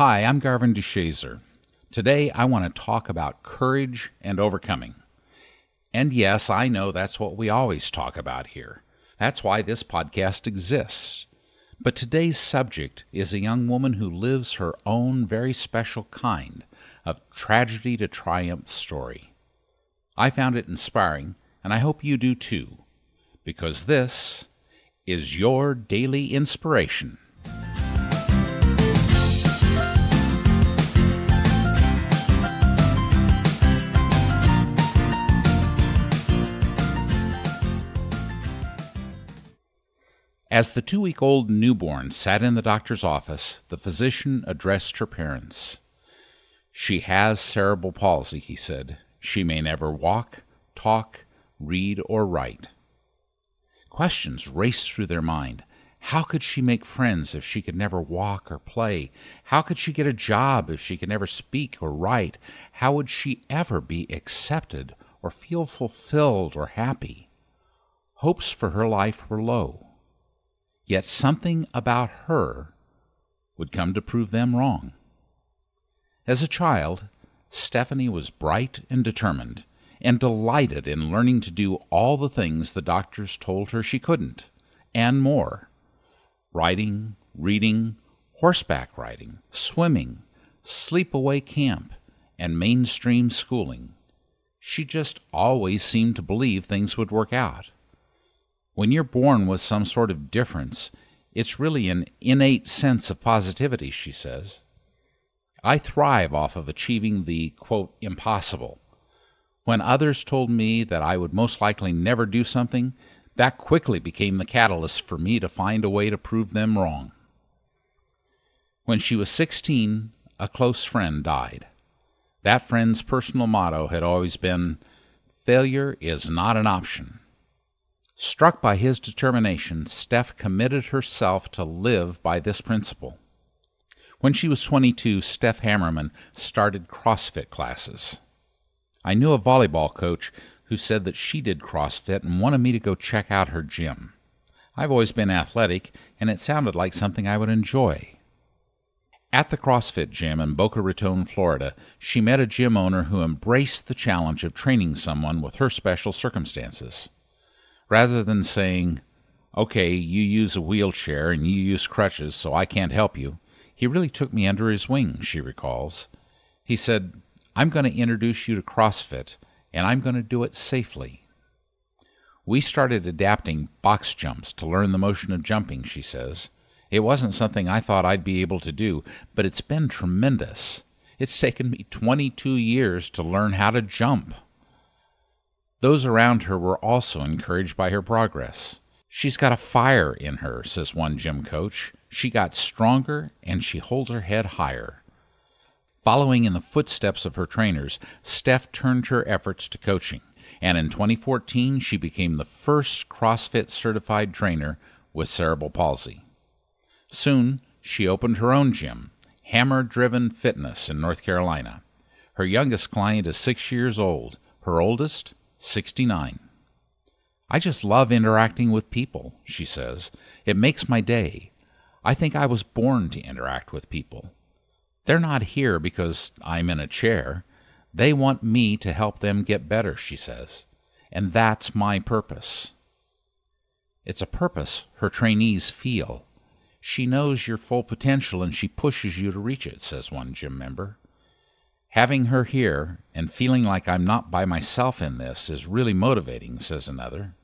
Hi, I'm Garvin DeShazer. Today I want to talk about courage and overcoming. And yes, I know that's what we always talk about here. That's why this podcast exists. But today's subject is a young woman who lives her own very special kind of tragedy to triumph story. I found it inspiring, and I hope you do too, because this is your daily inspiration. As the 2-week-old newborn sat in the doctor's office, the physician addressed her parents. "She has cerebral palsy," he said. "She may never walk, talk, read, or write." Questions raced through their mind. How could she make friends if she could never walk or play? How could she get a job if she could never speak or write? How would she ever be accepted or feel fulfilled or happy? Hopes for her life were low. Yet something about her would come to prove them wrong. As a child, Stephanie was bright and determined, and delighted in learning to do all the things the doctors told her she couldn't, and more. Writing, reading, horseback riding, swimming, sleepaway camp, and mainstream schooling. She just always seemed to believe things would work out. When you're born with some sort of difference, it's really an innate sense of positivity, she says. I thrive off of achieving the, quote, impossible. When others told me that I would most likely never do something, that quickly became the catalyst for me to find a way to prove them wrong. When she was 16, a close friend died. That friend's personal motto had always been, "Failure is not an option." Struck by his determination, Steph committed herself to live by this principle. When she was 22, Steph Hammerman started CrossFit classes. I knew a volleyball coach who said that she did CrossFit and wanted me to go check out her gym. I've always been athletic, and it sounded like something I would enjoy. At the CrossFit gym in Boca Raton, Florida, she met a gym owner who embraced the challenge of training someone with her special circumstances. Rather than saying, "Okay, you use a wheelchair and you use crutches, so I can't help you," he really took me under his wing, she recalls. He said, "I'm going to introduce you to CrossFit, and I'm going to do it safely." We started adapting box jumps to learn the motion of jumping, she says. It wasn't something I thought I'd be able to do, but it's been tremendous. It's taken me 22 years to learn how to jump. Those around her were also encouraged by her progress. "She's got a fire in her," says one gym coach. "She got stronger, and she holds her head higher." Following in the footsteps of her trainers, Steph turned her efforts to coaching, and in 2014 she became the first CrossFit certified trainer with cerebral palsy. Soon, she opened her own gym, Hammer Driven Fitness, in North Carolina. Her youngest client is 6 years old, her oldest 69. "I just love interacting with people," she says. "It makes my day. I think I was born to interact with people. They're not here because I'm in a chair. They want me to help them get better," she says. "And that's my purpose." It's a purpose her trainees feel. "She knows your full potential and she pushes you to reach it," says one gym member. "Having her here and feeling like I'm not by myself in this is really motivating," says another.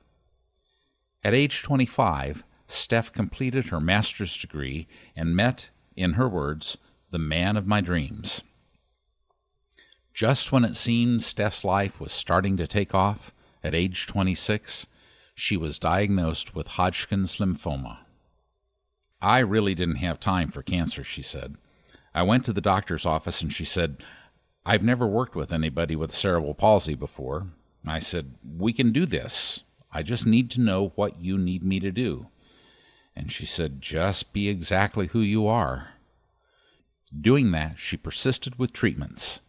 At age 25, Steph completed her master's degree and met, in her words, "the man of my dreams." Just when it seemed Steph's life was starting to take off, at age 26, she was diagnosed with Hodgkin's lymphoma. "I really didn't have time for cancer," she said. "I went to the doctor's office and she said, 'I've never worked with anybody with cerebral palsy before.' I said, 'We can do this. I just need to know what you need me to do.' And she said, 'Just be exactly who you are.' Doing that, she persisted with treatments.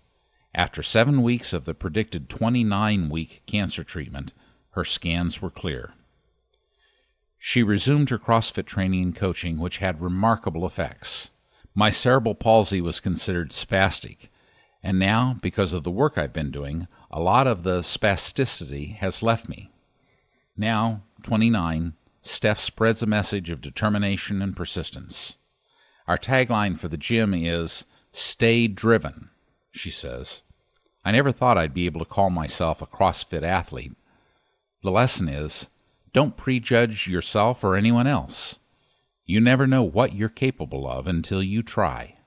After 7 weeks of the predicted 29-week cancer treatment, her scans were clear. She resumed her CrossFit training and coaching, which had remarkable effects. My cerebral palsy was considered spastic, and now, because of the work I've been doing, a lot of the spasticity has left me. Now, 29, Steph spreads a message of determination and persistence. Our tagline for the gym is, "Stay driven," she says. I never thought I'd be able to call myself a CrossFit athlete. The lesson is, don't prejudge yourself or anyone else. You never know what you're capable of until you try.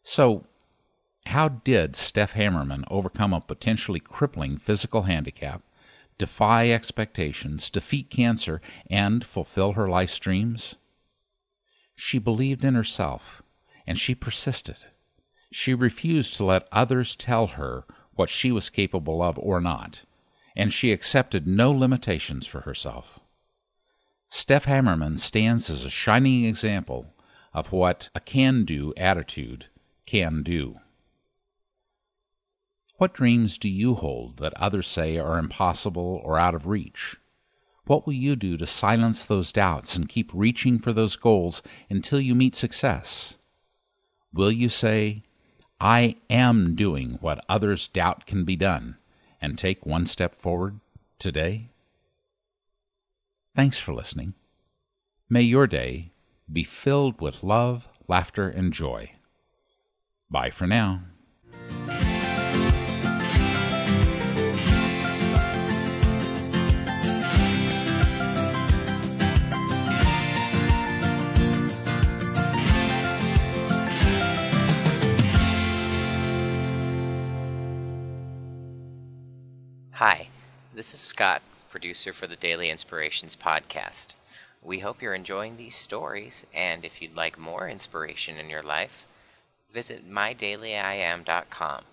So, how did Steph Hammerman overcome a potentially crippling physical handicap, defy expectations, defeat cancer, and fulfill her life's dreams? She believed in herself, and she persisted. She refused to let others tell her what she was capable of or not, and she accepted no limitations for herself. Steph Hammerman stands as a shining example of what a can-do attitude can do. What dreams do you hold that others say are impossible or out of reach? What will you do to silence those doubts and keep reaching for those goals until you meet success? Will you say, "I am doing what others doubt can be done," and take one step forward today? Thanks for listening. May your day be filled with love, laughter, and joy. Bye for now. Hi, this is Scott, producer for the Daily Inspirations podcast. We hope you're enjoying these stories, and if you'd like more inspiration in your life, visit mydailyim.com.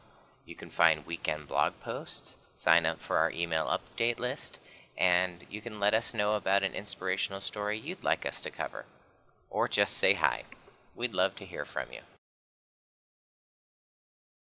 You can find weekend blog posts, sign up for our email update list, and you can let us know about an inspirational story you'd like us to cover. Or just say hi. We'd love to hear from you.